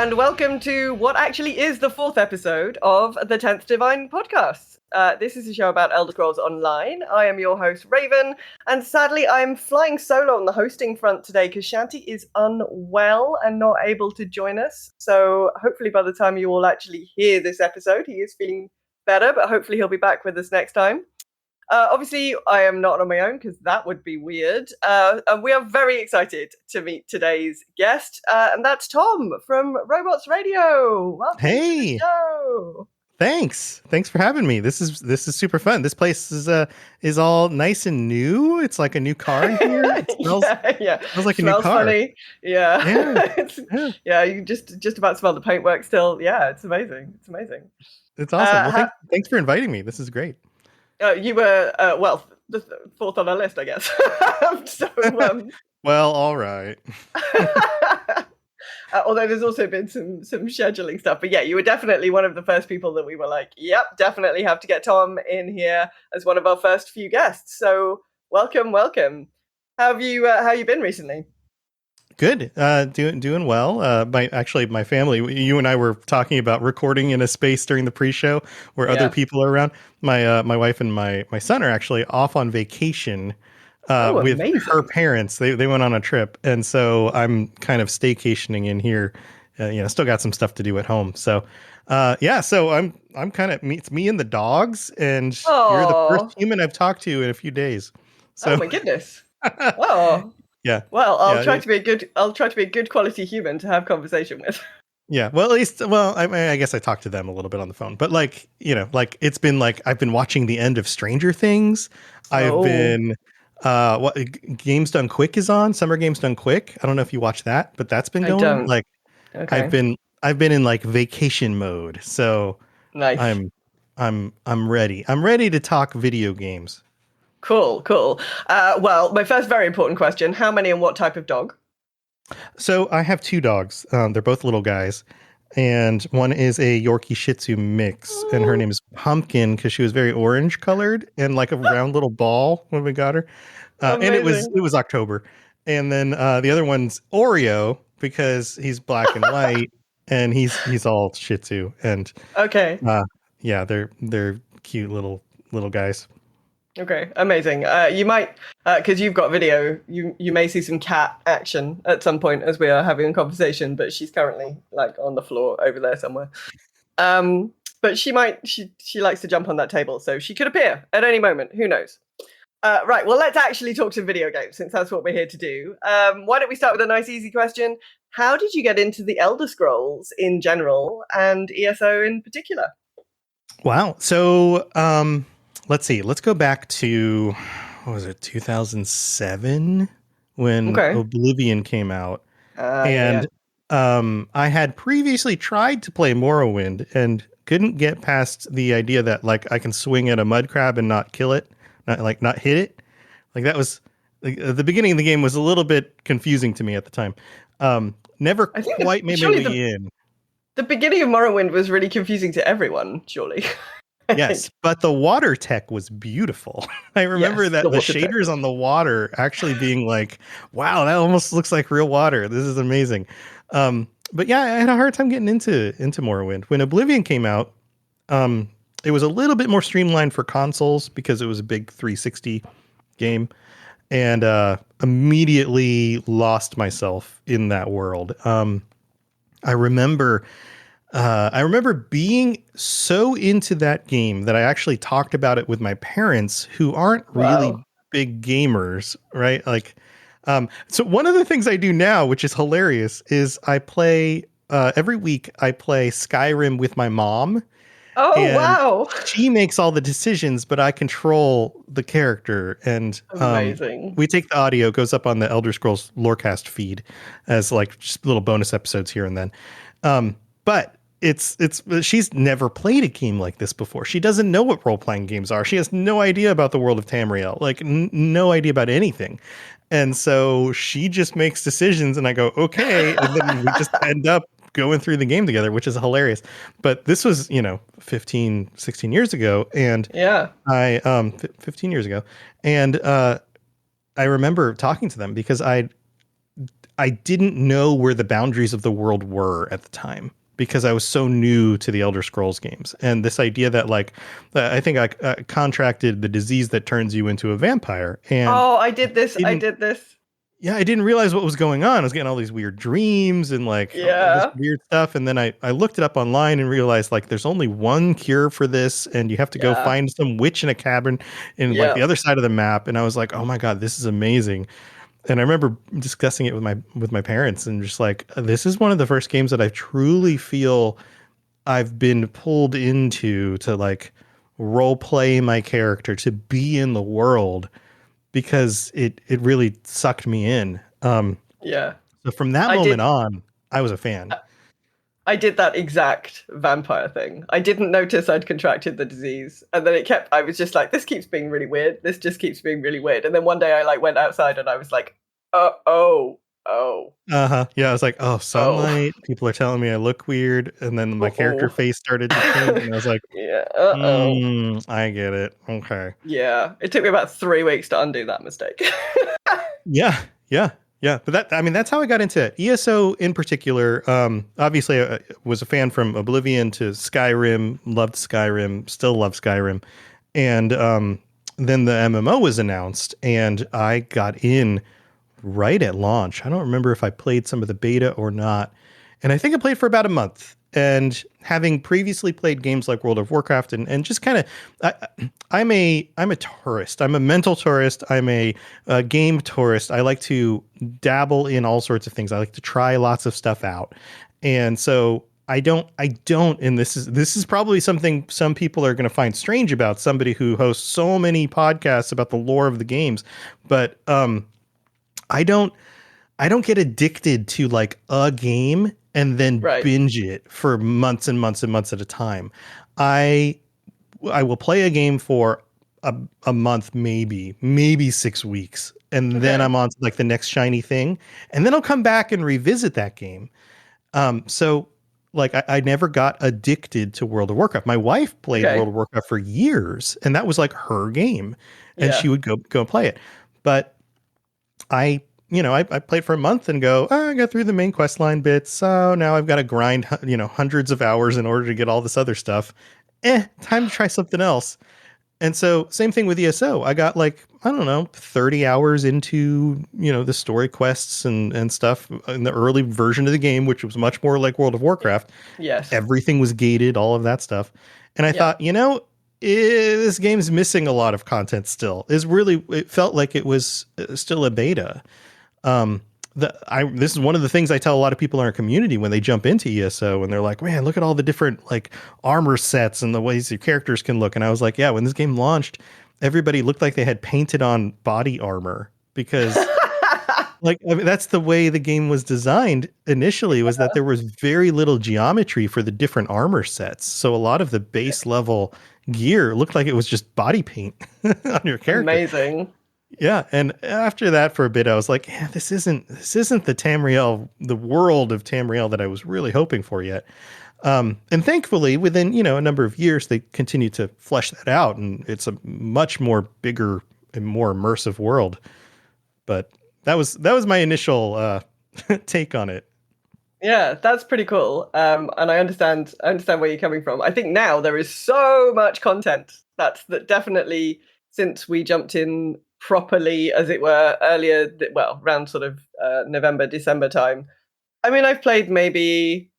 and welcome to what actually is the fourth episode of the 10th Divine podcast. This is a show about Elder Scrolls Online. I am your host, Raven, and sadly I'm flying solo on the hosting front today because Shanty is unwell and not able to join us. So hopefully by the time you all actually hear this episode, he is feeling better, but hopefully he'll be back with us next time. Obviously, I am not on my own because that would be weird. And we are very excited to meet today's guest, and that's Tom from Robots Radio. Welcome to the show. Thanks for having me. This is super fun. This place is all nice and new. It's like a new car in here. It smells, smells like a new car. Funny. Yeah. You just about smell the paintwork still. Yeah, it's amazing. It's awesome. Well, thanks for inviting me. This is great. You were the fourth on our list, I guess. Well, all right. Although there's also been some scheduling stuff, but yeah, you were definitely one of the first people that we were like, yep, definitely have to get Tom in here as one of our first few guests. So welcome. How have you been recently? Good. Doing well. My family, you and I were talking about recording in a space during the pre-show where other people are around. My wife and my son are actually off on vacation with her parents. They went on a trip. And so I'm kind of staycationing in here. Still got some stuff to do at home. So, so I'm kind of, it's me and the dogs, and you're the first human I've talked to in a few days. So. Oh my goodness. Oh. Yeah. Well, I'll try to be a good quality human to have conversation with. Yeah. Well, at least, I guess I talked to them a little bit on the phone, but it's been like, I've been watching the end of Stranger Things. I've been, Games Done Quick is on. Summer Games Done Quick. I don't know if you watch that, but that's been going. I don't. I've been in like vacation mode. So nice. I'm ready. I'm ready to talk video games. Cool. Well, my first very important question, how many and what type of dog? So I have two dogs. They're both little guys. And one is a Yorkie Shih Tzu mix. And her name is Pumpkin because she was very orange colored and like a round little ball when we got her. And it was October. And then the other one's Oreo because he's black and white and he's all Shih Tzu. And they're cute little guys. Okay, amazing. You might, because you've got video, you may see some cat action at some point as we are having a conversation, but she's currently like on the floor over there somewhere. But she likes to jump on that table, so she could appear at any moment. Who knows? Right, well, let's actually talk some video games since that's what we're here to do. Why don't we start with a nice, easy question? How did you get into the Elder Scrolls in general and ESO in particular? Wow. So, let's see. Let's go back to, 2007 when Oblivion came out. I had previously tried to play Morrowind and couldn't get past the idea that like I can swing at a mud crab and not kill it, not hit it. Like that was the beginning of the game was a little bit confusing to me at the time. Never quite made my way in. The beginning of Morrowind was really confusing to everyone, surely. Yes, but the water tech was beautiful. I remember that the shaders on the water actually being like, wow, that almost looks like real water. This is amazing. But yeah, I had a hard time getting into Morrowind. When Oblivion came out, it was a little bit more streamlined for consoles because it was a big 360 game, and immediately lost myself in that world. I remember being so into that game that I actually talked about it with my parents, who aren't really big gamers, right? Like, so one of the things I do now, which is hilarious, is I play every week. I play Skyrim with my mom. Oh, wow. She makes all the decisions, but I control the character. And amazing. We take the audio, goes up on the Elder Scrolls Lorecast feed as like just little bonus episodes here and then. But she's never played a game like this before. She doesn't know what role-playing games are. She has no idea about the world of Tamriel, like no idea about anything. And so she just makes decisions and I go, okay. And then we just end up going through the game together, which is hilarious. But this was, 15, 16 years ago. And 15 years ago. And I remember talking to them because I I didn't know where the boundaries of the world were at the time because I was so new to the Elder Scrolls games. And this idea that like, I think I contracted the disease that turns you into a vampire. And Oh, I did this. I didn't, did this. yeah, I didn't realize what was going on. I was getting all these weird dreams and like all this Yeah. weird stuff. And then I looked it up online and realized like there's only one cure for this. And you have to go Yeah. find some witch in a cabin in like Yeah. the other side of the map. And I was like, oh my God, this is amazing. And I remember discussing it with my parents and just like, this is one of the first games that I truly feel I've been pulled into to like role play my character, to be in the world, because it really sucked me in. Yeah. So from that I moment did. on, I was a fan. I did that exact vampire thing. I didn't notice I'd contracted the disease, and then I was just like, this keeps being really weird. This just keeps being really weird. And then one day I like went outside and I was like, oh, Uh-huh. Yeah, I was like, oh, oh, sunlight. People are telling me I look weird. And then my character oh. face started to change. And I was like, Yeah, I get it. Okay. yeah. It took me about 3 weeks to undo that mistake. Yeah, yeah, yeah. But that's how I got into it. ESO in particular. Obviously, I was a fan from Oblivion to Skyrim. Loved Skyrim. Still love Skyrim. And then the MMO was announced, and I got in right at launch. I don't remember if I played some of the beta or not. And I think I played for about a month. And having previously played games like World of Warcraft and just kind of, I'm a tourist. I'm a mental tourist. I'm a game tourist. I like to dabble in all sorts of things. I like to try lots of stuff out. And so I don't, and this is probably something some people are going to find strange about somebody who hosts so many podcasts about the lore of the games. But I don't get addicted to like a game and then Right. binge it for months and months and months at a time. I will play a game for a month, maybe 6 weeks, and then Okay. I'm on to like the next shiny thing, and then I'll come back and revisit that game. So like I never got addicted to World of Warcraft. My wife played Okay. World of Warcraft for years, and that was like her game, and Yeah. she would go play it. But I played for a month and go, oh, I got through the main quest line bits. So now I've got to grind, hundreds of hours in order to get all this other stuff. Time to try something else. And so same thing with ESO. I got like, I don't know, 30 hours into, the story quests and stuff in the early version of the game, which was much more like World of Warcraft. Yes. Everything was gated, all of that stuff. And I thought, this game's missing a lot of content still. It felt like it was still a beta. This is one of the things I tell a lot of people in our community when they jump into ESO and they're like, man, look at all the different like armor sets and the ways your characters can look. And I was like, yeah, when this game launched, everybody looked like they had painted on body armor because that's the way the game was designed initially, was that there was very little geometry for the different armor sets. So a lot of the base level gear looked like it was just body paint on your character. Amazing. Yeah, and after that for a bit, I was like, yeah, this isn't the Tamriel, the world of Tamriel that I was really hoping for yet. And thankfully, within a number of years, they continue to flesh that out, and it's a much more bigger and more immersive world. But that was my initial take on it. Yeah, that's pretty cool. And I understand where you're coming from. I think now there is so much content that definitely, since we jumped in properly, as it were, earlier, around sort of November, December time. I mean, I've played maybe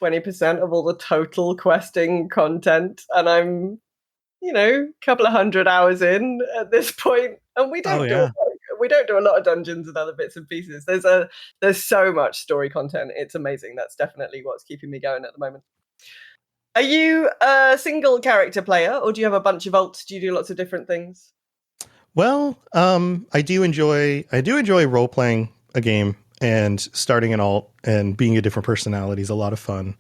20% of all the total questing content, and I'm, a couple of 100 hours in at this point, and we don't do a lot of dungeons and other bits and pieces. There's so much story content. It's amazing. That's definitely what's keeping me going at the moment. Are you a single character player, or do you have a bunch of alts? Do you do lots of different things? Well, I do enjoy role playing a game and starting an alt and being a different personality is a lot of fun.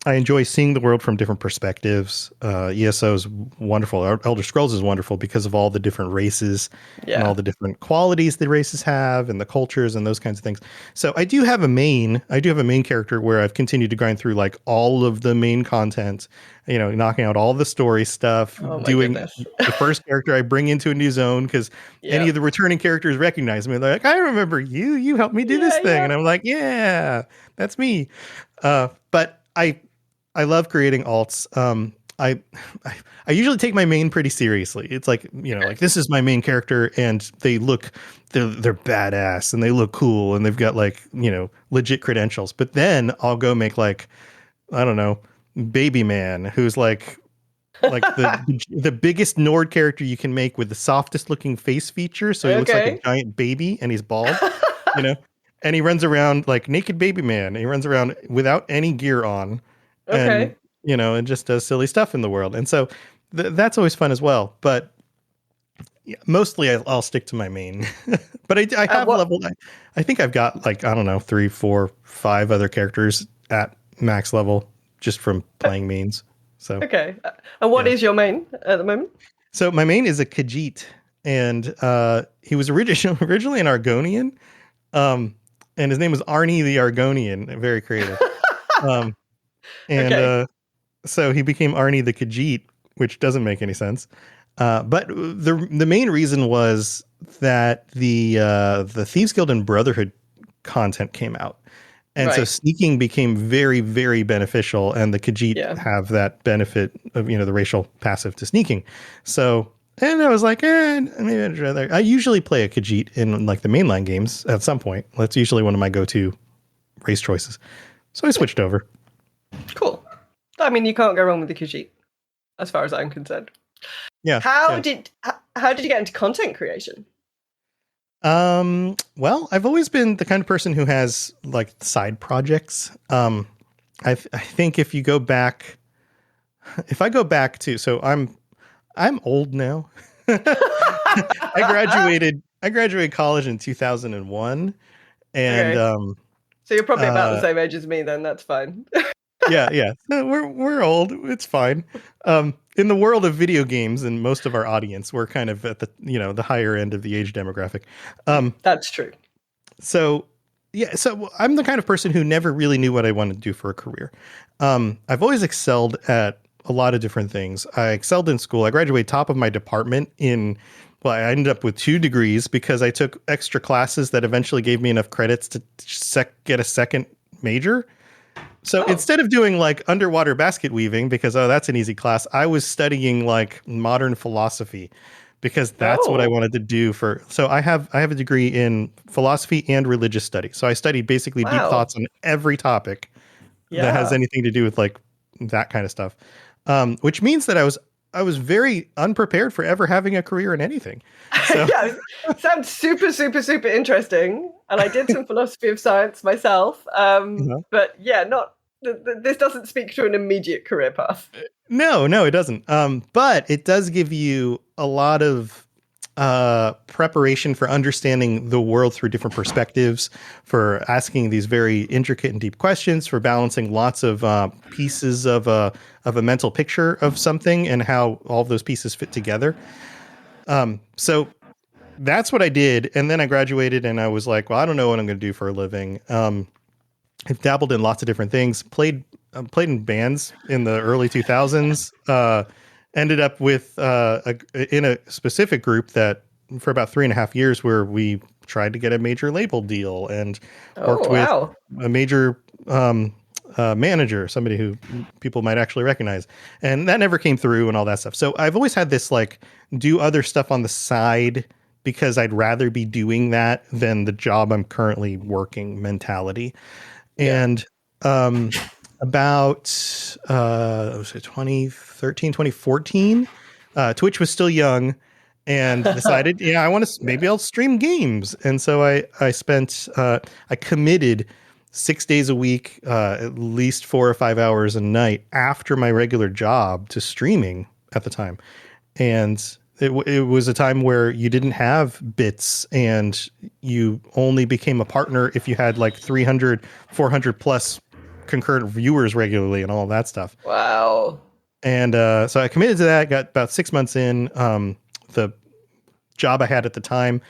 I enjoy seeing the world from different perspectives. ESO is wonderful. Elder Scrolls is wonderful because of all the different races and all Yeah. the different qualities the races have and the cultures and those kinds of things. So I do have a main. I do have a main character where I've continued to grind through like all of the main content, knocking out all the story stuff, Oh my doing goodness. the first character I bring into a new zone because any Yeah. of the returning characters recognize me. They're like, I remember you. You helped me do this Yeah, thing. yeah. And I'm like, yeah, that's me. But I love creating alts. I I usually take my main pretty seriously. It's like, like this is my main character and they're badass and they look cool and they've got like, legit credentials. But then I'll go make like, I don't know, Baby Man, who's like the biggest Nord character you can make with the softest looking face feature. So he looks like a Okay. giant baby and he's bald, you know, and he runs around like naked baby man. And he runs around without any gear on and, Okay. and just does silly stuff in the world. And so that's always fun as well. But yeah, mostly I'll stick to my main, but I have What? leveled. I think I've got like, I don't know, 3, 4, 5 other characters at max level just from playing mains. So, Okay. And what yeah. is your main at the moment? So my main is a Khajiit, and he was originally an Argonian, and his name was Arnie the Argonian. Very creative. Um, and Okay. So he became Arnie the Khajiit, which doesn't make any sense. But the main reason was that the Thieves Guild and Brotherhood content came out. And so Right. sneaking became very, very beneficial, and the Khajiit Yeah. have that benefit of, the racial passive to sneaking. So, and I was like, maybe I'd rather. I usually play a Khajiit in like the mainline games at some point. That's usually one of my go-to race choices. So I switched over. Cool. I mean, you can't go wrong with the Khajiit, as far as I'm concerned. Yeah. How did you get into content creation? Well, I've always been the kind of person who has like side projects. I think if you go back, if I go back to, so I'm old now. I graduated college in 2001 and Okay. So you're probably about the uh same age as me then, that's fine. yeah. No, we're old. It's fine. In the world of video games and most of our audience, we're kind of at the, the higher end of the age demographic. That's true. So yeah, so I'm the kind of person who never really knew what I wanted to do for a career. I've always excelled at a lot of different things. I excelled in school. I graduated top of my department well, I ended up with 2 degrees because I took extra classes that eventually gave me enough credits to get a second major. So instead of doing like underwater basket weaving, because, that's an easy class, I was studying like modern philosophy because that's what I wanted to do so I have a degree in philosophy and religious study. So I study basically deep Wow. thoughts on every topic that has Yeah. anything to do with like that kind of stuff. Which means that I was very unprepared for ever having a career in anything. So Yeah, sounds super, super, super interesting. And I did some philosophy of science myself. But yeah, this doesn't speak to an immediate career path. No, it doesn't. But it does give you a lot of preparation for understanding the world through different perspectives, for asking these very intricate and deep questions, for balancing lots of pieces of a mental picture of something and how all of those pieces fit together. So that's what I did, and then I graduated, and I was like, well, I don't know what I'm going to do for a living. I've dabbled in lots of different things. Played in bands in the early 2000s. Ended up with in a specific group that for about 3.5 years, where we tried to get a major label deal and worked with Wow. a major manager, somebody who people might actually recognize, and that never came through and all that stuff. So I've always had this like do other stuff on the side because I'd rather be doing that than the job I'm currently working mentality. Yeah. And about 2013, 2014, Twitch was still young and decided, I want to, maybe I'll stream games. And so I spent, I committed 6 days a week, at least 4 or 5 hours a night after my regular job to streaming at the time. And it was a time where you didn't have bits and you only became a partner if you had like 300, 400 plus concurrent viewers regularly and all of that stuff. Wow. And so I committed to that, got about 6 months in. The job I had at the time,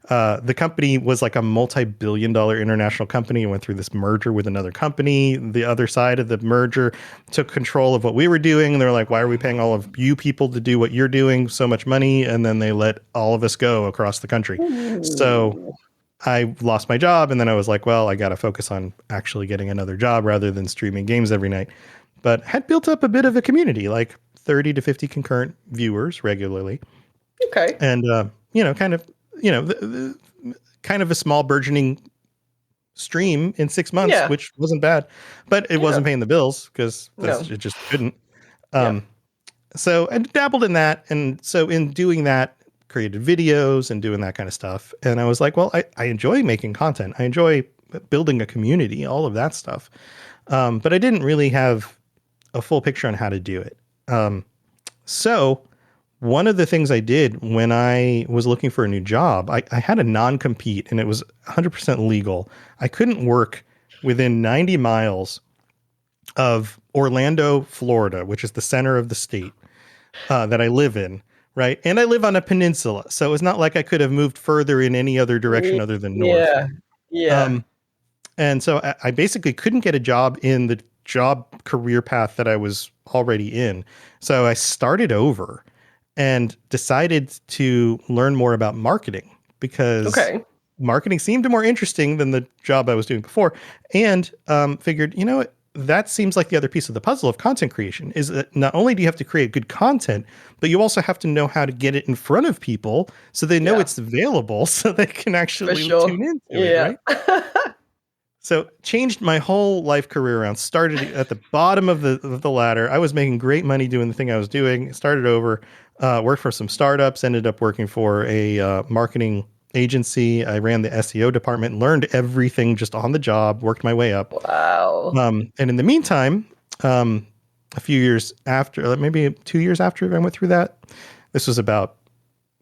the company was like a multi-billion-dollar international company and went through this merger with another company. The other side of the merger took control of what we were doing. And they're like, why are we paying all of you people to do what you're doing? So much money. And then they let all of us go across the country. Ooh. So I lost my job. And then I was like, well, I got to focus on actually getting another job rather than streaming games every night. But had built up a bit of a community, like 30 to 50 concurrent viewers regularly. Okay. And, kind of a small burgeoning stream in 6 months, which wasn't bad, but it wasn't paying the bills because it just couldn't. So I dabbled in that. And so in doing that, created videos and doing that kind of stuff. And I was like, well, I enjoy making content. I enjoy building a community, all of that stuff. But I didn't really have a full picture on how to do it. So one of the things I did when I was looking for a new job, I had a non-compete and it was 100% legal. I couldn't work within 90 miles of Orlando, Florida, which is the center of the state that I live in, right? And I live on a peninsula, so it's not like I could have moved further in any other direction other than north. Yeah. And so I basically couldn't get a job in the job career path that I was already in. So I started over and decided to learn more about marketing because marketing seemed more interesting than the job I was doing before. And figured, that seems like the other piece of the puzzle of content creation is that not only do you have to create good content, but you also have to know how to get it in front of people so they know it's available so they can actually tune into it, right? So changed my whole life career around. Started at the bottom of the ladder. I was making great money doing the thing I was doing. Started over, worked for some startups, ended up working for a marketing agency. I ran the SEO department, learned everything just on the job, worked my way up. Wow. And in the meantime, a few years after, maybe 2 years after I went through that, this was about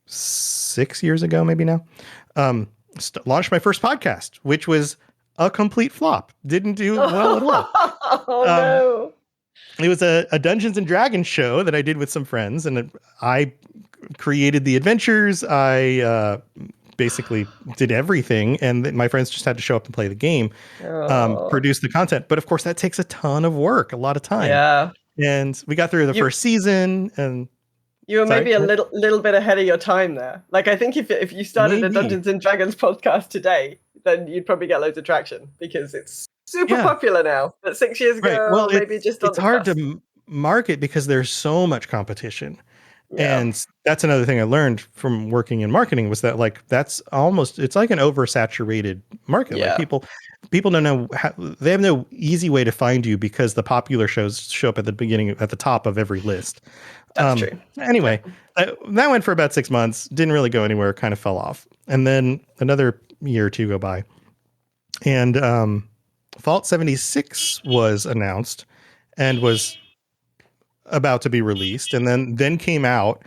6 years ago, maybe now, launched my first podcast, which was a complete flop. Didn't do well at all. Oh, no. It was a Dungeons and Dragons show that I did with some friends, and I created the adventures. I basically did everything, and my friends just had to show up and play the game, produce the content. But of course, that takes a ton of work, a lot of time. Yeah. And we got through the first season, and you were maybe a little bit ahead of your time there. Like, I think if you started a Dungeons and Dragons podcast today, then you'd probably get loads of traction because it's super popular now. But 6 years ago, well, maybe it's hard to market because there's so much competition. Yeah. And that's another thing I learned from working in marketing was that it's like an oversaturated market. Yeah. Like people don't know they have no easy way to find you because the popular shows show up at the top of every list. That's true. Anyway, that went for about 6 months, didn't really go anywhere, kind of fell off. And then another year or two go by. And Vault 76 was announced and was about to be released, and then came out,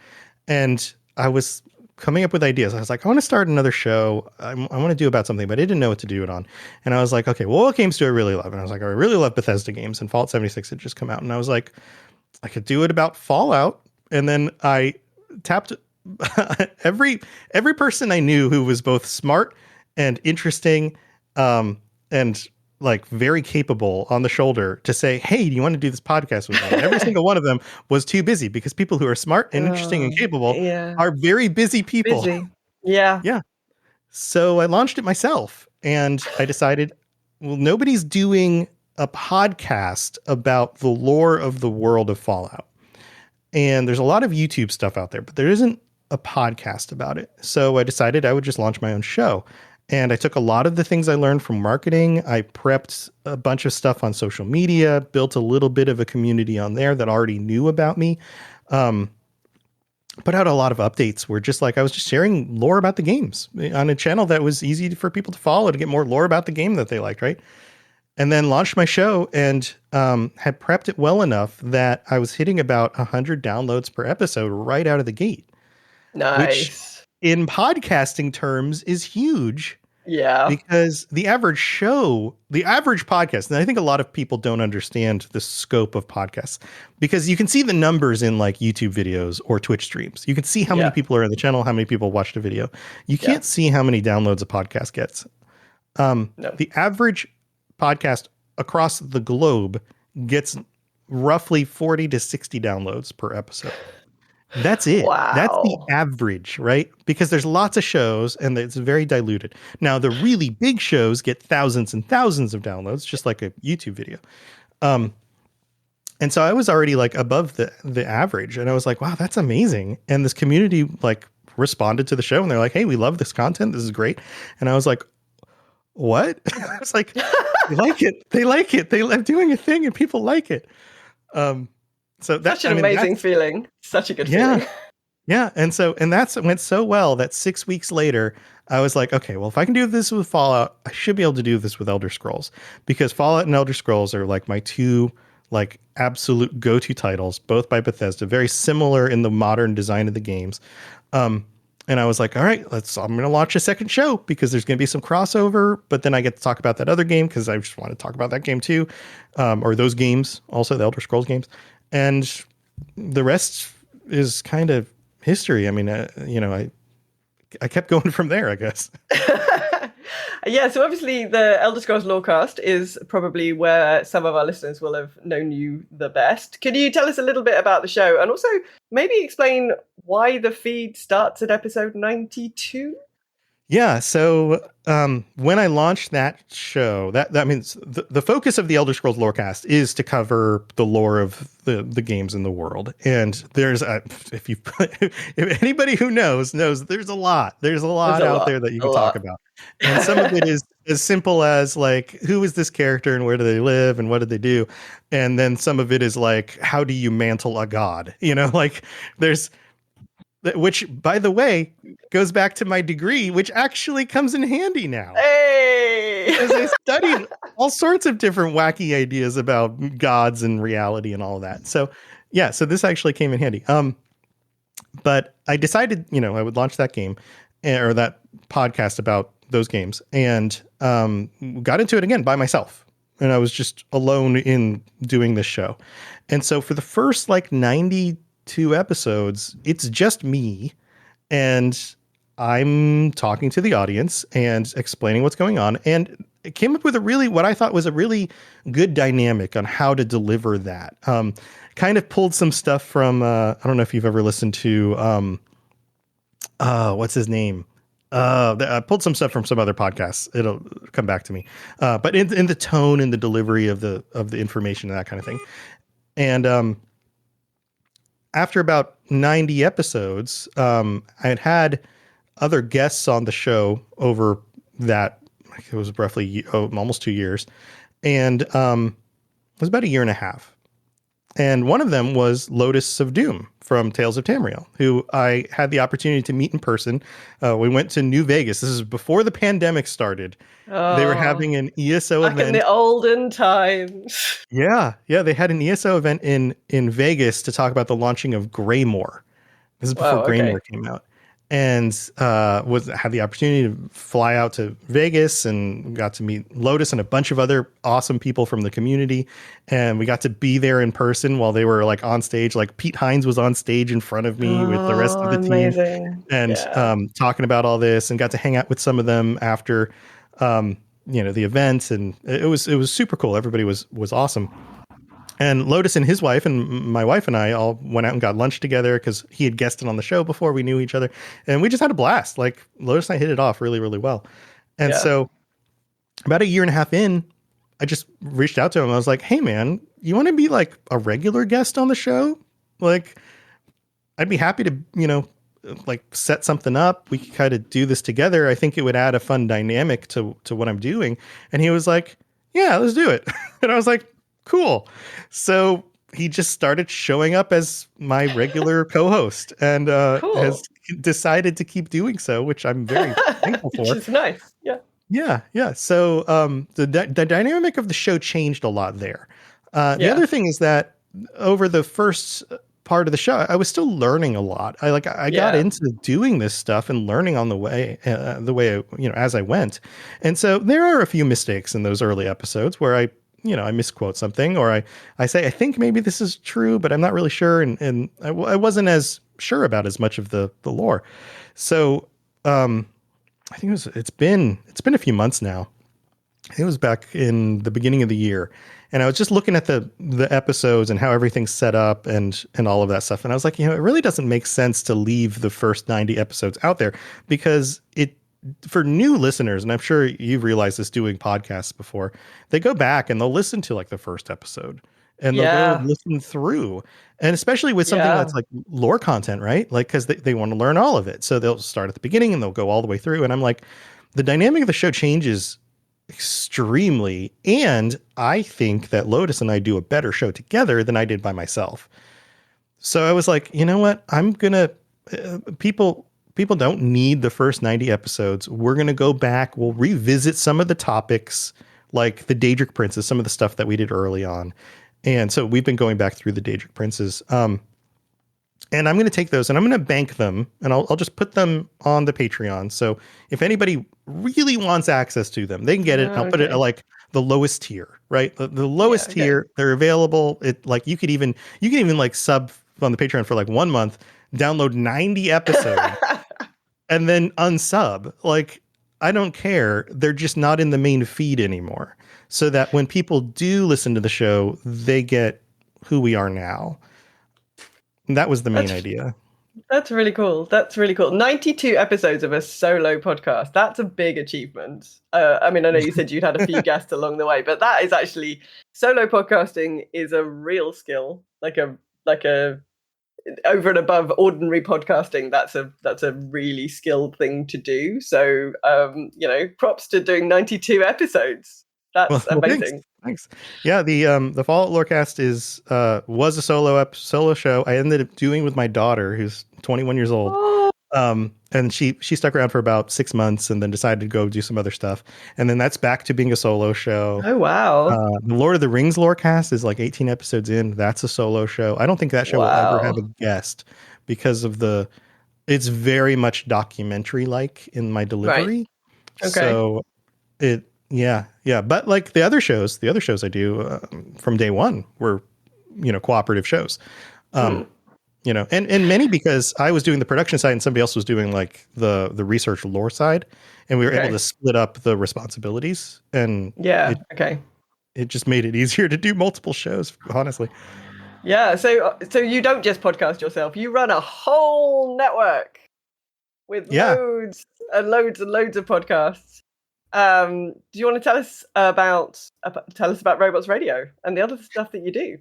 and I was coming up with ideas. I was like, I want to start another show. I want to do about something, but I didn't know what to do it on. And I was like, okay, well, what games do I really love? And I was like, I really love Bethesda games, and Fallout 76 had just come out. And I was like, I could do it about Fallout. And then I tapped every person I knew who was both smart and interesting, and like very capable on the shoulder to say, hey, do you want to do this podcast with me? And every single one of them was too busy because people who are smart and interesting and capable are very busy people. Yeah. Yeah. So I launched it myself, and I decided, well, nobody's doing a podcast about the lore of the world of Fallout. And there's a lot of YouTube stuff out there, but there isn't a podcast about it. So I decided I would just launch my own show. And I took a lot of the things I learned from marketing. I prepped a bunch of stuff on social media, built a little bit of a community on there that already knew about me. Put out a lot of updates where I was just sharing lore about the games on a channel that was easy for people to follow to get more lore about the game that they liked, right? And then launched my show and had prepped it well enough that I was hitting about 100 downloads per episode right out of the gate. Nice. Which in podcasting terms is huge. Yeah. because the average podcast, and I think a lot of people don't understand the scope of podcasts because you can see the numbers in like YouTube videos or Twitch streams. You can see how many Yeah. people are in the channel, how many people watched a video. You Yeah. can't see how many downloads a podcast gets. No. The average podcast across the globe gets roughly 40 to 60 downloads per episode. That's it. That's the Wow. average, right? Because there's lots of shows and it's very diluted. Now, the really big shows get thousands and thousands of downloads, just like a YouTube video. And so I was already like above the average, and I was like, wow, that's amazing. And this community like responded to the show and they're like, hey, we love this content. This is great. And I was like, what? I was like, they like it. They like it. I'm doing a thing and people like it. So that's such an amazing feeling. Such a good feeling. Yeah. And that's went so well that 6 weeks later, I was like, okay, well, if I can do this with Fallout, I should be able to do this with Elder Scrolls, because Fallout and Elder Scrolls are like my two like absolute go-to titles, both by Bethesda, very similar in the modern design of the games. And I was like, all right, I'm going to launch a second show because there's going to be some crossover, but then I get to talk about that other game because I just want to talk about that game too. Or those games, also the Elder Scrolls games. And the rest is kind of history. I mean, I kept going from there, I guess. Yeah, so obviously the Elder Scrolls Lorecast is probably where some of our listeners will have known you the best. Can you tell us a little bit about the show and also maybe explain why the feed starts at episode 92? Yeah, so when I launched that show, that means the focus of the Elder Scrolls Lorecast is to cover the lore of the games in the world. And there's if anybody who knows there's a lot out there that you can talk about. And some of it is as simple as like, who is this character and where do they live and what did they do? And then some of it is like, how do you mantle a god? Like there's, which, by the way, goes back to my degree, which actually comes in handy now. Hey! Because I studied all sorts of different wacky ideas about gods and reality and all of that. So, yeah, so this actually came in handy. But I decided, I would launch that game or that podcast about those games, and got into it again by myself. And I was just alone in doing this show. And so for the first like 92 episodes, it's just me, and I'm talking to the audience and explaining what's going on. And it came up with what I thought was a really good dynamic on how to deliver that. Kind of pulled some stuff from, I don't know if you've ever listened to, what's his name? I pulled some stuff from some other podcasts. It'll come back to me. But in the tone and the delivery of the information and that kind of thing. And, after about 90 episodes, I had other guests on the show over that. It was roughly almost 2 years, and it was about a year and a half. And one of them was Lotus of Doom from Tales of Tamriel, who I had the opportunity to meet in person. We went to New Vegas. This is before the pandemic started. They were having an ESO back event. In the olden times. Yeah. They had an ESO event in Vegas to talk about the launching of Greymore. This is before Greymore came out. And had the opportunity to fly out to Vegas and got to meet Lotus and a bunch of other awesome people from the community. And we got to be there in person while they were like on stage. Like Pete Hines was on stage in front of me with the rest of the team, and talking about all this, and got to hang out with some of them after the event. And it was super cool. Everybody was awesome. And Lotus and his wife and my wife and I all went out and got lunch together because he had guested on the show before. We knew each other, and we just had a blast. Like Lotus and I hit it off really, really well. And so about a year and a half in, I just reached out to him. I was like, hey man, you want to be like a regular guest on the show? Like, I'd be happy to, like set something up. We could kind of do this together. I think it would add a fun dynamic to what I'm doing. And he was like, yeah, let's do it. And I was like, cool. So he just started showing up as my regular co-host, and has decided to keep doing so, which I'm very thankful for. Which is nice. Yeah. So the dynamic of the show changed a lot there. The other thing is that over the first part of the show, I was still learning a lot. I got Yeah. into doing this stuff and learning on the way, as I went. And so there are a few mistakes in those early episodes where I misquote something, or I say, I think maybe this is true, but I'm not really sure. And I wasn't as sure about as much of the lore. So, I think it's been a few months now. It was back in the beginning of the year, and I was just looking at the episodes and how everything's set up and all of that stuff. And I was like, it really doesn't make sense to leave the first 90 episodes out there, because for new listeners, and I'm sure you've realized this doing podcasts before, they go back and they'll listen to like the first episode and they'll go Yeah. listen through. And especially with something Yeah. that's like lore content, right? Like, because they want to learn all of it. So they'll start at the beginning and they'll go all the way through. And I'm like, the dynamic of the show changes extremely. And I think that Lotus and I do a better show together than I did by myself. So I was like, you know what? I'm going to, people don't need the first 90 episodes. We're going to go back. We'll revisit some of the topics, like the Daedric Princes, some of the stuff that we did early on. And so we've been going back through the Daedric Princes. And I'm going to take those and I'm going to bank them, and I'll just put them on the Patreon. So if anybody really wants access to them, they can get it. I'll put it at like the lowest tier, right? The lowest tier, they're available. It like you can even like sub on the Patreon for like 1 month, download 90 episodes and then unsub. Like, I don't care. They're just not in the main feed anymore. So that when people do listen to the show, they get who we are now. And that was the main idea. That's really cool. 92 episodes of a solo podcast. That's a big achievement. I mean, I know you said you'd had a few guests along the way, but that is actually, solo podcasting is a real skill, like a over and above ordinary podcasting. That's a really skilled thing to do. So, props to doing 92 episodes. That's amazing. Thanks. Yeah, the Fallout Lorecast was a solo show. I ended up doing with my daughter, who's 21 years old. Oh. And she stuck around for about 6 months and then decided to go do some other stuff. And then that's back to being a solo show. Oh, wow. The Lord of the Rings Lorecast is like 18 episodes in. That's a solo show. I don't think that show will ever have a guest because of it's very much documentary like in my delivery. Right. Okay. So yeah. But like the other shows I do from day one were, cooperative shows. And many because I was doing the production side and somebody else was doing like the research lore side, and we were able to split up the responsibilities. And it just made it easier to do multiple shows, honestly. Yeah. So you don't just podcast yourself; you run a whole network with loads and loads and loads of podcasts. Do you want to tell us about Robots Radio and the other stuff that you do?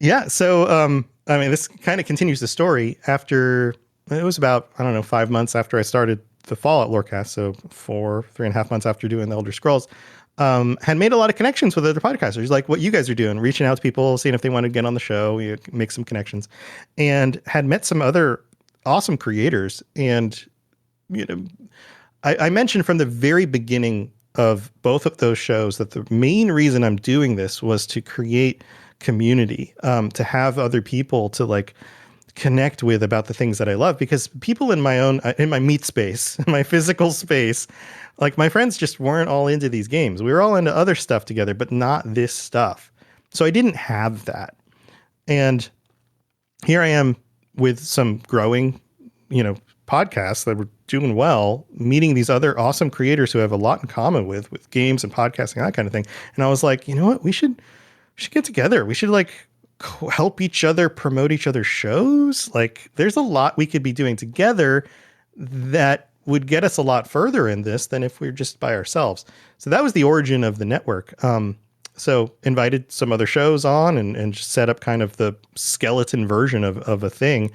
Yeah. So, this kind of continues the story after, it was about, 5 months after I started the Fallout Lorecast. So 3.5 months after doing the Elder Scrolls, had made a lot of connections with other podcasters, like what you guys are doing, reaching out to people, seeing if they want to get on the show, make some connections, and had met some other awesome creators. And, I mentioned from the very beginning of both of those shows that the main reason I'm doing this was to create community, to have other people to like connect with about the things that I love, because people in my meat space, my physical space, like my friends just weren't all into these games. We were all into other stuff together, but not this stuff. So I didn't have that. And here I am with some growing, podcasts that were doing well, meeting these other awesome creators who have a lot in common with games and podcasting, that kind of thing. And I was like, you know what, we should get together. We should like help each other, promote each other's shows. Like there's a lot we could be doing together that would get us a lot further in this than if we were just by ourselves. So that was the origin of the network. So invited some other shows on and just set up kind of the skeleton version of a thing.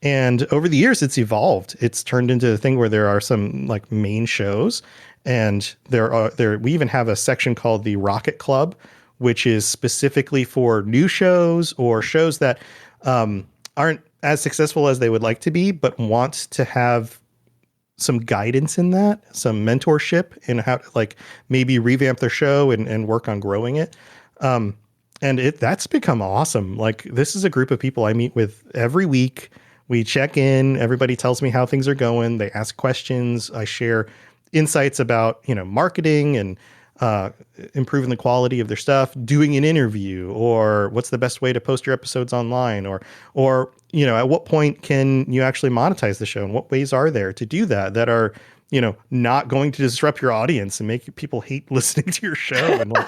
And over the years, it's evolved. It's turned into a thing where there are some like main shows, and we even have a section called the Rocket Club, which is specifically for new shows or shows that aren't as successful as they would like to be, but want to have some guidance in that, some mentorship in how to like maybe revamp their show and work on growing it. that's become awesome. Like, this is a group of people I meet with every week. We check in, everybody tells me how things are going, they ask questions, I share insights about, marketing and uh, improving the quality of their stuff, doing an interview, or what's the best way to post your episodes online, or at what point can you actually monetize the show, and what ways are there to do that are not going to disrupt your audience and make people hate listening to your show. And like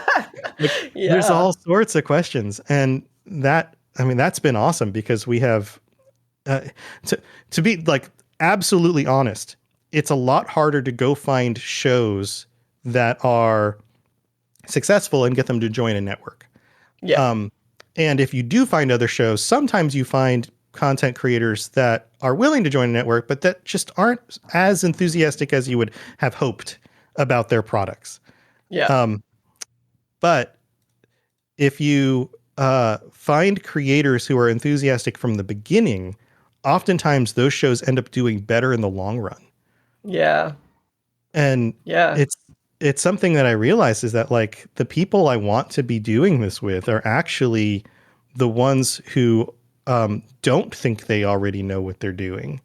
there's Yeah. all sorts of questions, and that's been awesome because we have uh, to be like absolutely honest, it's a lot harder to go find shows that are successful and get them to join a network. Yeah. Um, and if you do find other shows, sometimes you find content creators that are willing to join a network, but that just aren't as enthusiastic as you would have hoped about their products. Yeah. But if you find creators who are enthusiastic from the beginning, oftentimes those shows end up doing better in the long run. Yeah. And Yeah. it's something that I realize is that like the people I want to be doing this with are actually the ones who don't think they already know what they're doing.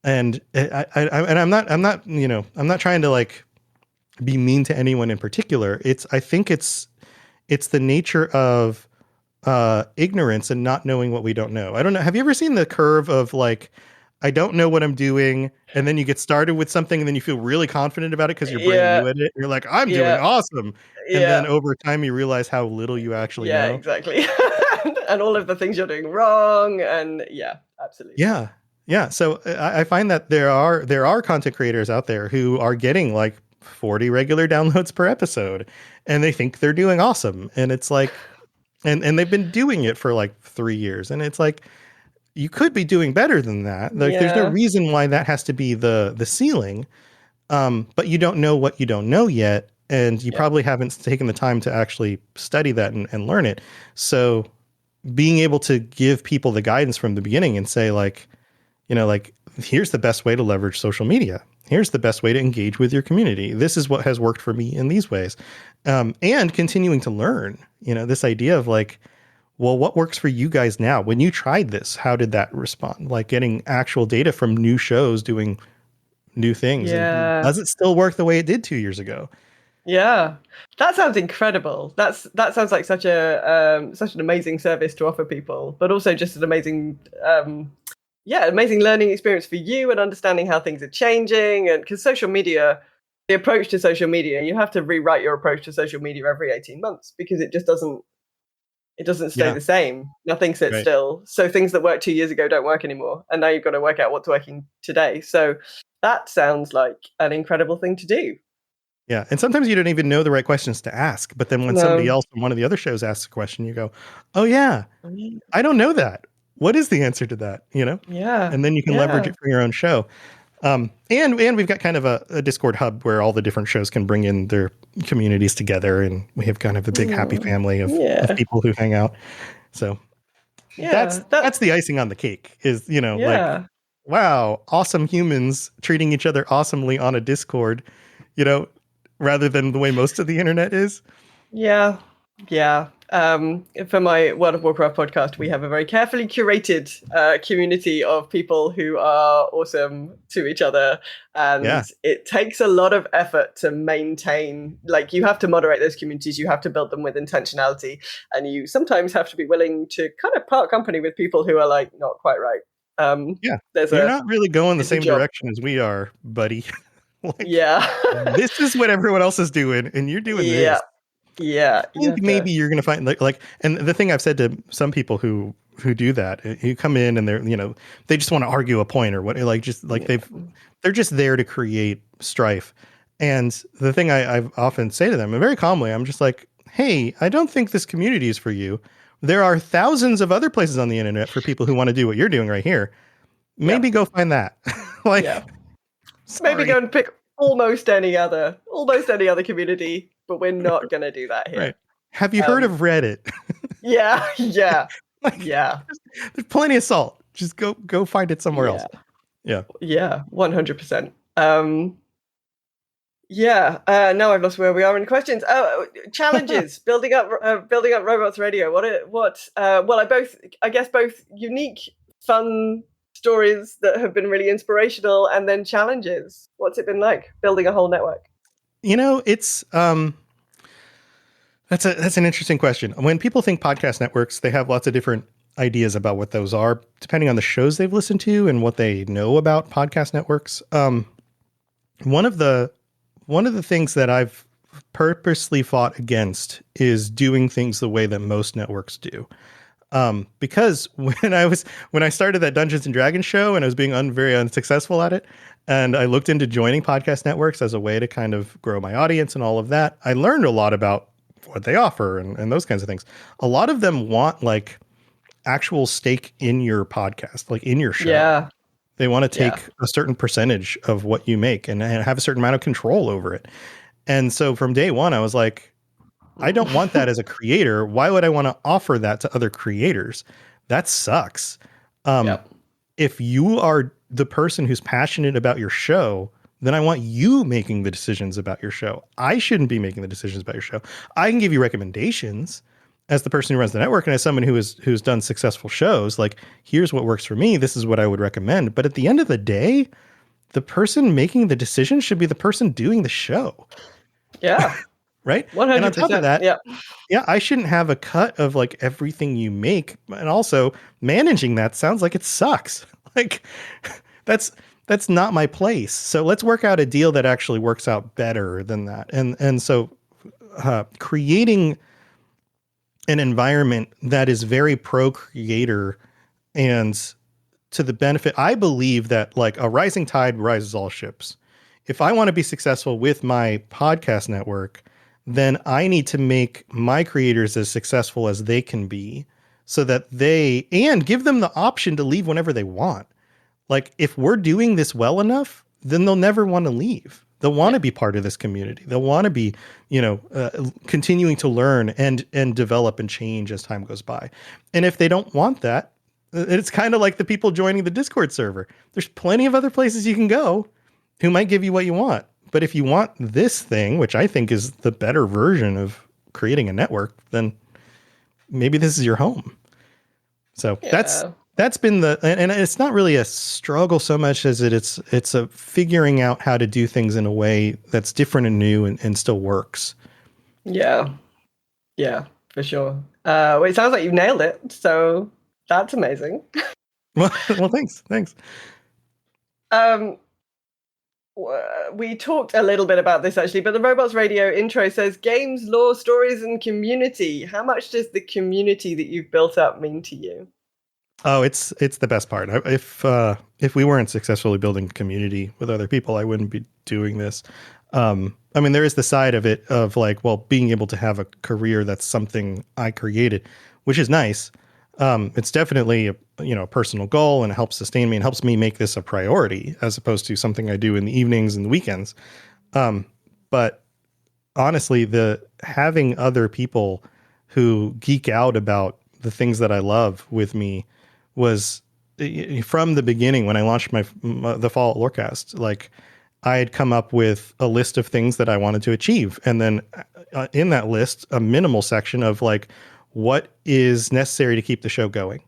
And I'm not I'm not trying to like be mean to anyone in particular. I think it's the nature of ignorance and not knowing what we don't know. I don't know. Have you ever seen the curve of like, I don't know what I'm doing, and then you get started with something, and then you feel really confident about it because you're brand Yeah. new at it. You're like, I'm doing Yeah. awesome, and Yeah. then over time you realize how little you actually Yeah, know. exactly. And all of the things you're doing wrong. And yeah, absolutely. Yeah, yeah. So I find that there are content creators out there who are getting like 40 regular downloads per episode, and they think they're doing awesome, and it's like, and they've been doing it for like 3 years, and it's like, you could be doing better than that. Like, there's no Yeah. reason why that has to be the ceiling. But you don't know what you don't know yet, and you Yeah. probably haven't taken the time to actually study that and learn it. So being able to give people the guidance from the beginning and say like, like, here's the best way to leverage social media. Here's the best way to engage with your community. This is what has worked for me in these ways. And continuing to learn, this idea of like, well, what works for you guys now? When you tried this, how did that respond? Like getting actual data from new shows doing new things. And Yeah. does it still work the way it did 2 years ago? Yeah. That sounds incredible. That sounds like such an amazing service to offer people, but also just an amazing amazing learning experience for you and understanding how things are changing. And because social media, the approach to social media, you have to rewrite your approach to social media every 18 months because it just doesn't stay Yeah, the same. Nothing sits right. still. So things that worked 2 years ago don't work anymore. And now you've got to work out what's working today. So that sounds like an incredible thing to do. Yeah. And sometimes you don't even know the right questions to ask. But then when somebody No. else from one of the other shows asks a question, you go, oh, yeah, Yeah. I don't know that. What is the answer to that? Yeah. And then you can leverage Yeah. it for your own show. And we've got kind of a Discord hub where all the different shows can bring in their communities together. And we have kind of a big happy family of Yeah. people who hang out. So Yeah. that's the icing on the cake is, like, Yeah. wow, awesome humans treating each other awesomely on a Discord, you know, rather than the way most of the internet is. Yeah. Yeah. For my World of Warcraft podcast, we have a very carefully curated community of people who are awesome to each other. Yeah. And it takes a lot of effort to maintain, like, you have to moderate those communities, you have to build them with intentionality. And you sometimes have to be willing to kind of part company with people who are, like, not quite right. Yeah. There's You're not really going the it's a same job. direction as we are, buddy. Like, Yeah. this is what everyone else is doing, and you're doing Yeah. this. Yeah. I You think have maybe to. you're going to find like, and the thing I've said to some people who do that, who come in and they're, they just want to argue a point or what, like, just like Yeah. they're just there to create strife. And the thing I've often say to them, and very calmly, I'm just like, hey, I don't think this community is for you. There are thousands of other places on the internet for people who want to do what you're doing right here. Yeah. Maybe go find that. Like, Yeah. Maybe sorry. go and pick almost any other community, but we're not going to do that here. Right. Have you heard Um, of Reddit? yeah, yeah, Like, yeah, there's plenty of salt. Just go find it somewhere else. yeah, Yeah. yeah, 100%. Yeah. Now I've lost where we are in questions. Oh, challenges. building up Robots Radio. I guess both unique, fun stories that have been really inspirational, and then challenges. What's it been like building a whole network? It's that's an interesting question. When people think podcast networks, they have lots of different ideas about what those are, depending on the shows they've listened to and what they know about podcast networks. One of the things that I've purposely fought against is doing things the way that most networks do. Because when I started that Dungeons and Dragons show and I was being very unsuccessful at it, and I looked into joining podcast networks as a way to kind of grow my audience and all of that, I learned a lot about what they offer and those kinds of things. A lot of them want like actual stake in your podcast, like in your show. Yeah. They want to take a certain percentage of what you make and have a certain amount of control over it. And so from day one, I was like, I don't want that as a creator. Why would I want to offer that to other creators? That sucks. If you are the person who's passionate about your show, then I want you making the decisions about your show. I shouldn't be making the decisions about your show. I can give you recommendations as the person who runs the network and as someone who's done successful shows. Like, here's what works for me. This is what I would recommend. But at the end of the day, the person making the decision should be the person doing the show. Yeah. Right? 100%. And on top of that, I shouldn't have a cut of like everything you make. And also managing that sounds like it sucks. Like that's not my place. So let's work out a deal that actually works out better than that. And so creating an environment that is very pro creator and to the benefit, I believe that like a rising tide rises all ships. If I want to be successful with my podcast network, then I need to make my creators as successful as they can be so that and give them the option to leave whenever they want. Like, if we're doing this well enough, then they'll never want to leave. They'll want to be part of this community. They'll want to be, continuing to learn and develop and change as time goes by. And if they don't want that, it's kind of like the people joining the Discord server. There's plenty of other places you can go who might give you what you want. But if you want this thing, which I think is the better version of creating a network, then maybe this is your home. So that's been and it's not really a struggle so much as it's a figuring out how to do things in a way that's different and new and still works. Yeah, for sure. Well, it sounds like you've nailed it. So that's amazing. well, thanks. We talked a little bit about this actually, but the Robots Radio intro says games, lore, stories, and community. How much does the community that you've built up mean to you? Oh, it's the best part. If we weren't successfully building community with other people, I wouldn't be doing this. I mean, there is the side of it of like, well, being able to have a career that's something I created, which is nice. It's definitely a personal goal, and it helps sustain me and helps me make this a priority as opposed to something I do in the evenings and the weekends. But honestly, having other people who geek out about the things that I love with me was from the beginning when I launched the Fallout Lorecast. Like, I had come up with a list of things that I wanted to achieve, and then in that list, a minimal section of like, what is necessary to keep the show going.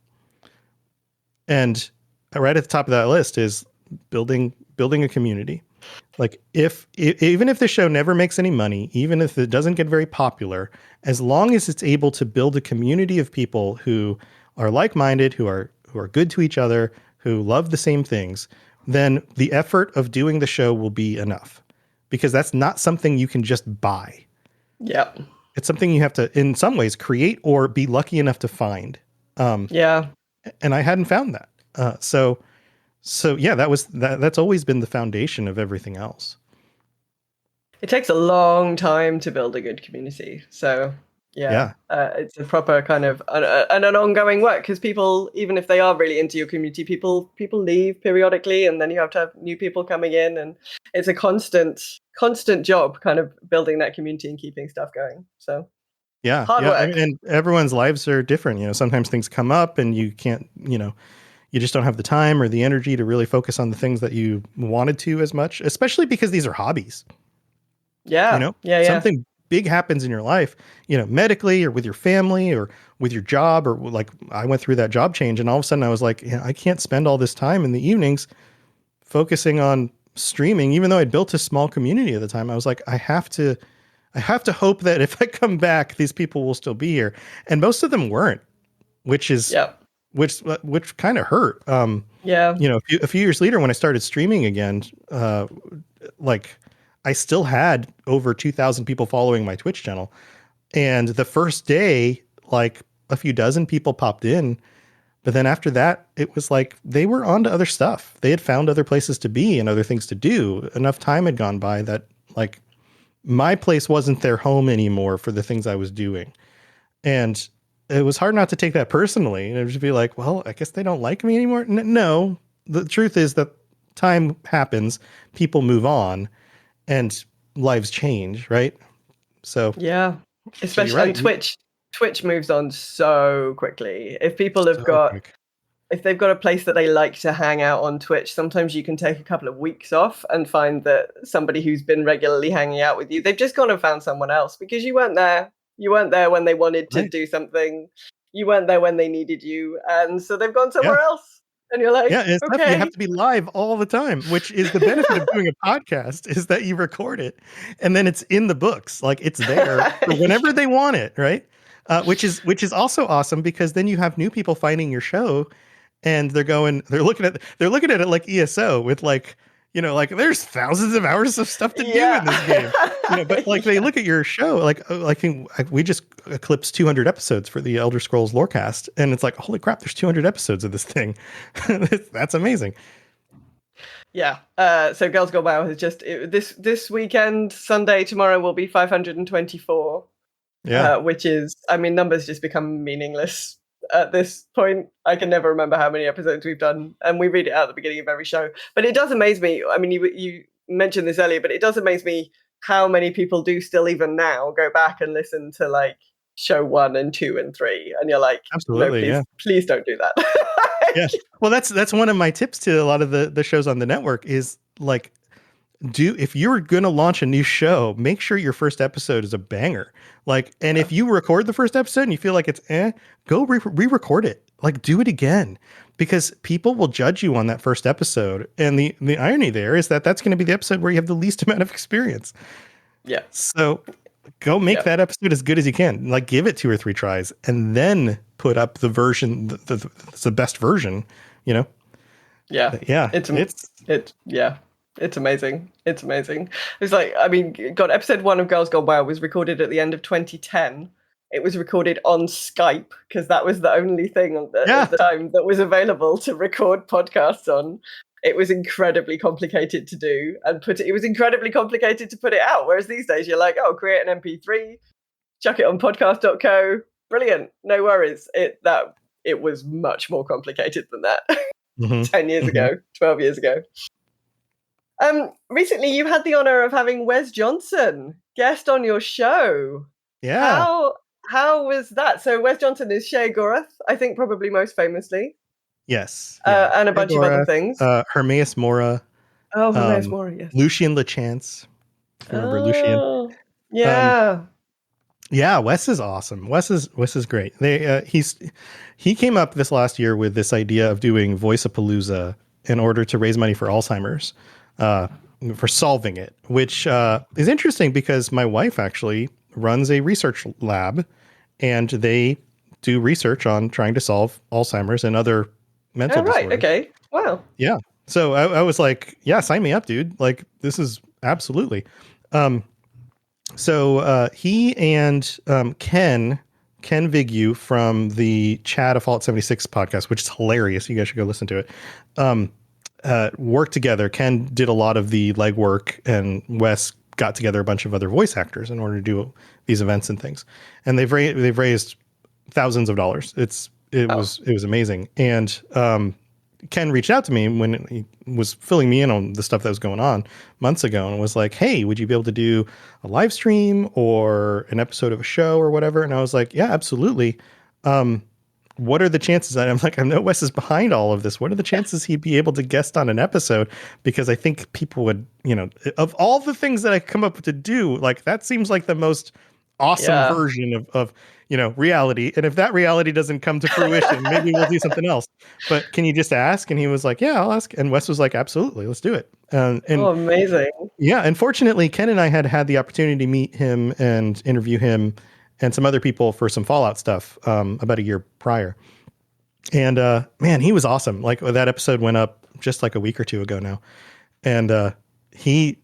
And right at the top of that list is building a community. Like, even if the show never makes any money, even if it doesn't get very popular, as long as it's able to build a community of people who are like-minded, who are good to each other, who love the same things, then the effort of doing the show will be enough, because that's not something you can just buy. Yep. It's something you have to, in some ways, create or be lucky enough to find. And I hadn't found that. So yeah, that's always been the foundation of everything else. It takes a long time to build a good community. So it's a proper kind of an ongoing work, because people, even if they are really into your community, people leave periodically, and then you have to have new people coming in, and it's a constant job kind of building that community and keeping stuff going. So hard work. And everyone's lives are different. Sometimes things come up and you can't, you just don't have the time or the energy to really focus on the things that you wanted to as much, especially because these are hobbies. Yeah. Yeah. Something big happens in your life, medically or with your family or with your job, or like I went through that job change, and all of a sudden I was like, I can't spend all this time in the evenings focusing on streaming, even though I'd built a small community at the time. I was like, I have to hope that if I come back, these people will still be here. And most of them weren't, which is, Yeah. which kind of hurt. Yeah. A few years later, when I started streaming again, like I still had over 2,000 people following my Twitch channel. And the first day, like a few dozen people popped in. But then after that, it was like they were on to other stuff. They had found other places to be and other things to do. Enough time had gone by that like my place wasn't their home anymore for the things I was doing. And it was hard not to take that personally. And it would just be like, well, I guess they don't like me anymore. No, the truth is that time happens, people move on, and lives change, right? So Yeah. so you're Especially on right. Twitch moves on so quickly. If people have So got quick. if they've got a place that they like to hang out on Twitch, sometimes you can take a couple of weeks off and find that somebody who's been regularly hanging out with you, they've just gone and found someone else because you weren't there. You weren't there when they wanted to Right. do something. You weren't there when they needed you. And so they've gone Yeah. somewhere else. And you're like, Yeah, and it's tough. You have okay. to be live all the time, which is the benefit of doing a podcast is that you record it and then it's in the books. Like it's there for whenever they want it, right? Which is also awesome because then you have new people finding your show and they're looking at it like ESO with like, like there's thousands of hours of stuff to do in this game. But like they look at your show, like I think we just eclipsed 200 episodes for the Elder Scrolls Lorecast, and it's like, holy crap, there's 200 episodes of this thing. That's amazing. Yeah. So Girls Gone Wild has this weekend, Sunday, tomorrow will be 524. Yeah, Which is, I mean, numbers just become meaningless at this point. I can never remember how many episodes we've done, and we read it out at the beginning of every show. But it does amaze me. I mean, you mentioned this earlier, but it does amaze me how many people do still even now go back and listen to like show 1 and 2 and 3, and you're like, no, absolutely. please, Yeah, please don't do that. yeah. Well, that's one of my tips to a lot of the shows on the network is like, if you're going to launch a new show, make sure your first episode is a banger. Like, and if you record the first episode and you feel like it's go re-record it. Like, do it again, because people will judge you on that first episode. And the irony there is that that's going to be the episode where you have the least amount of experience. Yeah. So go make that episode as good as you can. Like, give it 2 or 3 tries and then put up the version, the best version, Yeah. Yeah. It's amazing. It's amazing. It's like, I mean, God, episode 1 of Girls Gone Wild was recorded at the end of 2010. It was recorded on Skype because that was the only thing at the time that was available to record podcasts on. It was incredibly complicated to do and it was incredibly complicated to put it out. Whereas these days you're like, oh, create an MP3, chuck it on podcast.co. Brilliant. No worries. It was much more complicated than that. 10 years ago, 12 years ago. Recently you had the honor of having Wes Johnson guest on your show. Yeah. How was that? So Wes Johnson is Shea Gorath, I think probably most famously. Yes. And a bunch of other things. Hermaeus Mora. Oh, Hermaeus Mora, yes. Lucian LeChance. If you remember Lucian. Yeah. Yeah, Wes is awesome. Wes is great. He came up this last year with this idea of doing Voice-a-Palooza in order to raise money for Alzheimer's, for solving it, which is interesting because my wife actually runs a research lab, and they do research on trying to solve Alzheimer's and other mental disorders. Okay. Wow. Yeah. So I was like, yeah, sign me up, dude. Like, this is absolutely. So he and Ken Vigu from the Chad of Fallout 76 podcast, which is hilarious. You guys should go listen to it. Worked together. Ken did a lot of the legwork, and Wes got together a bunch of other voice actors in order to do these events and things. And they've raised thousands of dollars. It was amazing. And Ken reached out to me when he was filling me in on the stuff that was going on months ago, and was like, hey, would you be able to do a live stream or an episode of a show or whatever? And I was like, yeah, absolutely. what are the chances? And I'm like, I know Wes is behind all of this. What are the chances he'd be able to guest on an episode? Because I think people would, of all the things that I come up with to do, like that seems like the most awesome version of reality. And if that reality doesn't come to fruition, maybe we'll do something else. But can you just ask? And he was like, yeah, I'll ask. And Wes was like, absolutely, let's do it. And amazing. Yeah. And fortunately, Ken and I had the opportunity to meet him and interview him and some other people for some Fallout stuff about a year prior. And man, he was awesome. Like that episode went up just like a week or two ago now. And he's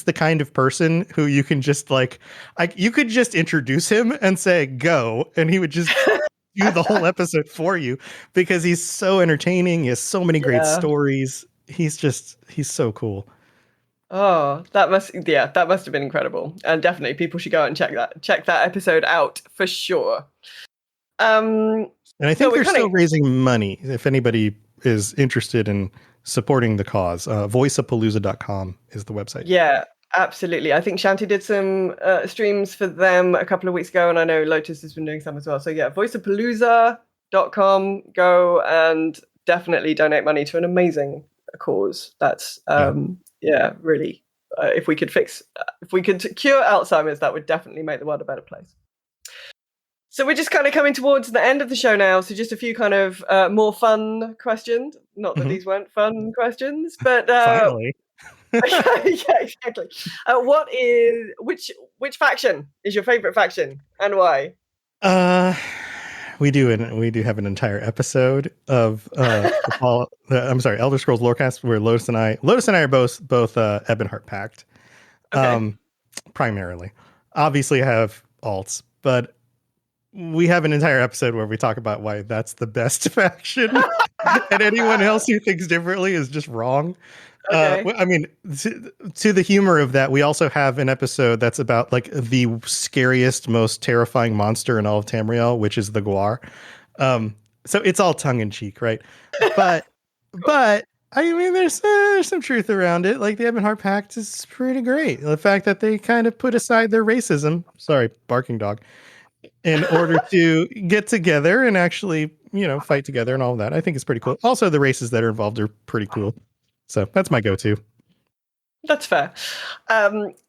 the kind of person who you can just you could just introduce him and say, go, and he would just do the whole episode for you because he's so entertaining. He has so many great stories. He's so cool. Oh, that must have been incredible. And definitely people should go out and check that episode out for sure. And I think they're still raising money if anybody is interested in supporting the cause. Voiceapalooza.com is the website. Yeah, absolutely. I think Shanty did some streams for them a couple of weeks ago, and I know Lotus has been doing some as well. So yeah, voiceapalooza.com. Go and definitely donate money to an amazing cause. That's really. If we could cure Alzheimer's, that would definitely make the world a better place. So we're just kind of coming towards the end of the show now. So just a few kind of more fun questions. Not that these weren't fun questions, but finally. yeah, exactly. Which faction is your favorite faction and why? We do have an entire episode of Elder Scrolls Lorecast where Lotus and I are both Ebonheart Pact. Primarily. Obviously I have alts, but we have an entire episode where we talk about why that's the best faction, and anyone else who thinks differently is just wrong. Okay. I mean, to the humor of that, we also have an episode that's about like the scariest, most terrifying monster in all of Tamriel, which is the Guar. So it's all tongue in cheek, right? But I mean, there's some truth around it. Like the Ebonheart Pact is pretty great. The fact that they kind of put aside their racism. Sorry, barking dog. In order to get together and actually, fight together and all of that. I think it's pretty cool. Also, the races that are involved are pretty cool. So that's my go-to. That's fair.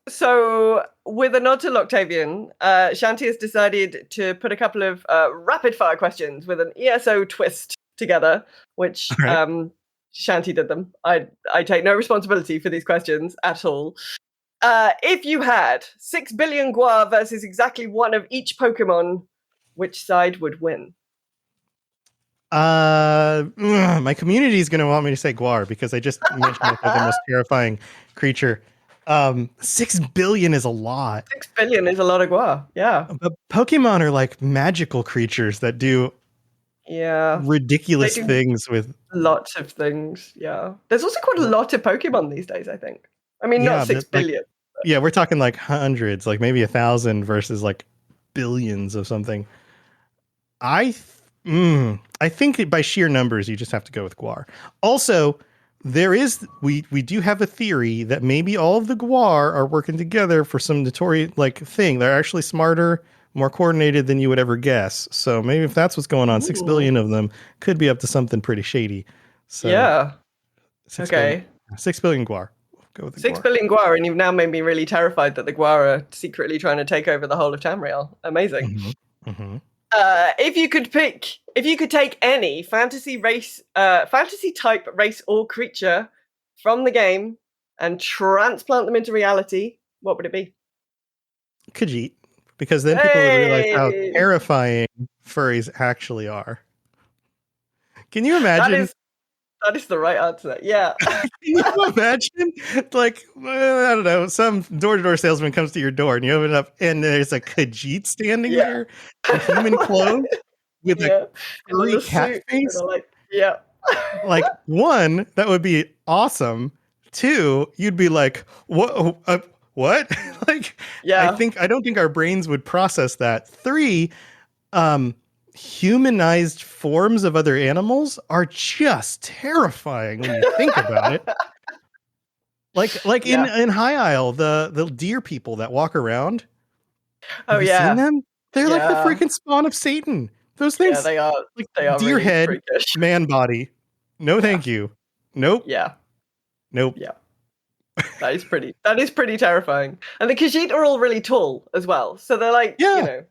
So with a nod to Loctavian, Shanty has decided to put a couple of rapid-fire questions with an ESO twist together, which Shanty did them. I take no responsibility for these questions at all. If you had 6 billion Guar versus exactly one of each Pokemon, which side would win? My community is going to want me to say Guar because I just mentioned it as the most terrifying creature. 6 billion is a lot. 6 billion is a lot of Guar. Yeah. But Pokemon are like magical creatures that do ridiculous things with lots of things. Yeah. There's also quite a lot of Pokemon these days, I think. I mean, not 6 billion. Yeah, we're talking like hundreds, like maybe 1,000 versus like billions of something. I think by sheer numbers, you just have to go with Guar. Also, we do have a theory that maybe all of the Guar are working together for some notorious thing. They're actually smarter, more coordinated than you would ever guess. So maybe if that's what's going on, 6 billion of them could be up to something pretty shady. So yeah. 6 billion. 6 billion Guar. Go with 6 billion Guar, and you've now made me really terrified that the Guar are secretly trying to take over the whole of Tamriel. Amazing. Mm-hmm. Mm-hmm. If you could take any fantasy type race or creature from the game and transplant them into reality, what would it be? Khajiit, because then people would realize how terrifying furries actually are. Can you imagine? That is the right answer. Yeah. Can you imagine? I don't know, some door-to-door salesman comes to your door and you open it up and there's a Khajiit standing there in human clothes with a furry cat face. One, that would be awesome. Two, you'd be like, what? I don't think our brains would process that. Three, humanized forms of other animals are just terrifying when you think about it. In High Isle, the deer people that walk around. Have you seen them? They're like the freaking spawn of Satan. those things. Yeah, they are. Like They are deer really head, freakish. man body. No, thank you. Nope. Yeah. Nope. Yeah. That is pretty terrifying. And the Khajiit are all really tall as well. So they're like, Yeah.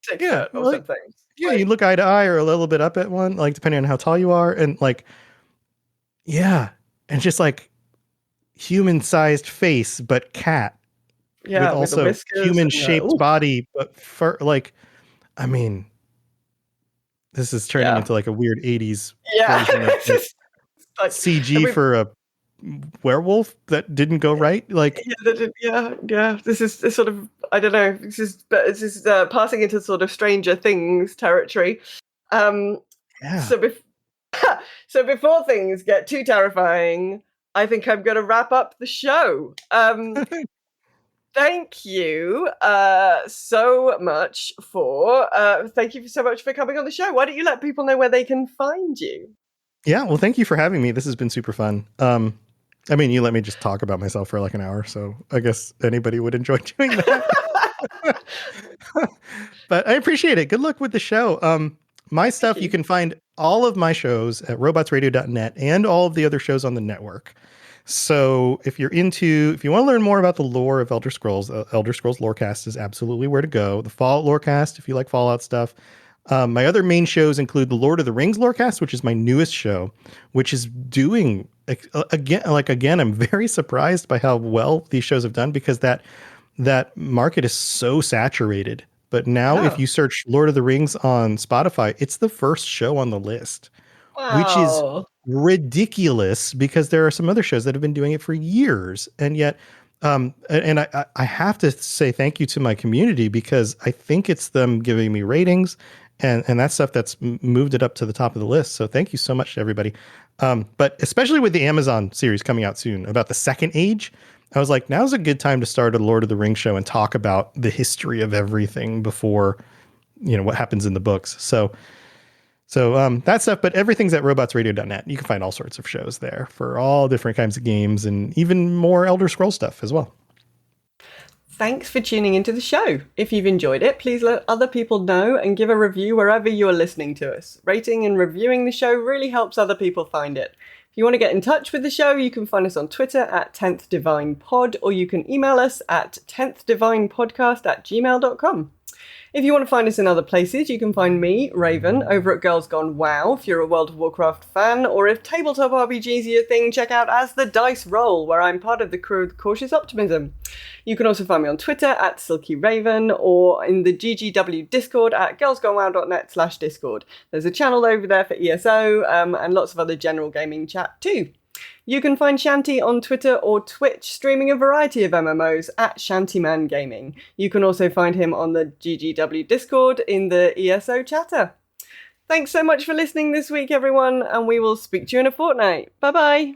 6 Yeah. foot or Like, something. yeah, Like, you look eye to eye or a little bit up at one, like depending on how tall you are. And like, yeah. And just like human-sized face, but cat with yeah, with the also whiskers and human-shaped body, but fur. Like, I mean, this is turning into like a weird 80s version of like like, CG for a werewolf that didn't go right. Like, yeah. This is sort of, I don't know. This is passing into sort of Stranger Things territory. yeah. So, so before things get too terrifying, I think I'm going to wrap up the show. Thank you so much for coming on the show. Why don't you let people know where they can find you? Yeah, well, thank you for having me. This has been super fun. I mean, you let me just talk about myself for like an hour, so I guess anybody would enjoy doing that. But I appreciate it. Good luck with the show. My stuff, you can find all of my shows at robotsradio.net and all of the other shows on the network. So if you want to learn more about the lore of Elder Scrolls Lorecast is absolutely where to go. The Fallout Lorecast, if you like Fallout stuff. My other main shows include the Lord of the Rings Lorecast, which is my newest show, which is doing again, I'm very surprised by how well these shows have done because that market is so saturated. But now if you search Lord of the Rings on Spotify, it's the first show on the list, which is ridiculous because there are some other shows that have been doing it for years. And yet, and I have to say thank you to my community because I think it's them giving me ratings and that stuff that's moved it up to the top of the list. So thank you so much to everybody. But especially with the Amazon series coming out soon about the Second Age, I was like, now's a good time to start a Lord of the Rings show and talk about the history of everything before, what happens in the books. So that stuff, but everything's at robotsradio.net. You can find all sorts of shows there for all different kinds of games and even more Elder Scrolls stuff as well. Thanks for tuning into the show. If you've enjoyed it, please let other people know and give a review wherever you are listening to us. Rating and reviewing the show really helps other people find it. If you want to get in touch with the show, you can find us on Twitter at 10th Divine Pod, or you can email us at 10thdivinepodcast@gmail.com. If you want to find us in other places, you can find me, Raven, over at Girls Gone WoW if you're a World of Warcraft fan, or if tabletop RPGs are your thing, check out As the Dice Roll, where I'm part of the crew of Cautious Optimism. You can also find me on Twitter at SilkyRaven, or in the GGW Discord at girlsgonewow.net/Discord. There's a channel over there for ESO, and lots of other general gaming chat too. You can find Shanty on Twitter or Twitch, streaming a variety of MMOs at Shantyman Gaming. You can also find him on the GGW Discord in the ESO chatter. Thanks so much for listening this week, everyone, and we will speak to you in a fortnight. Bye-bye.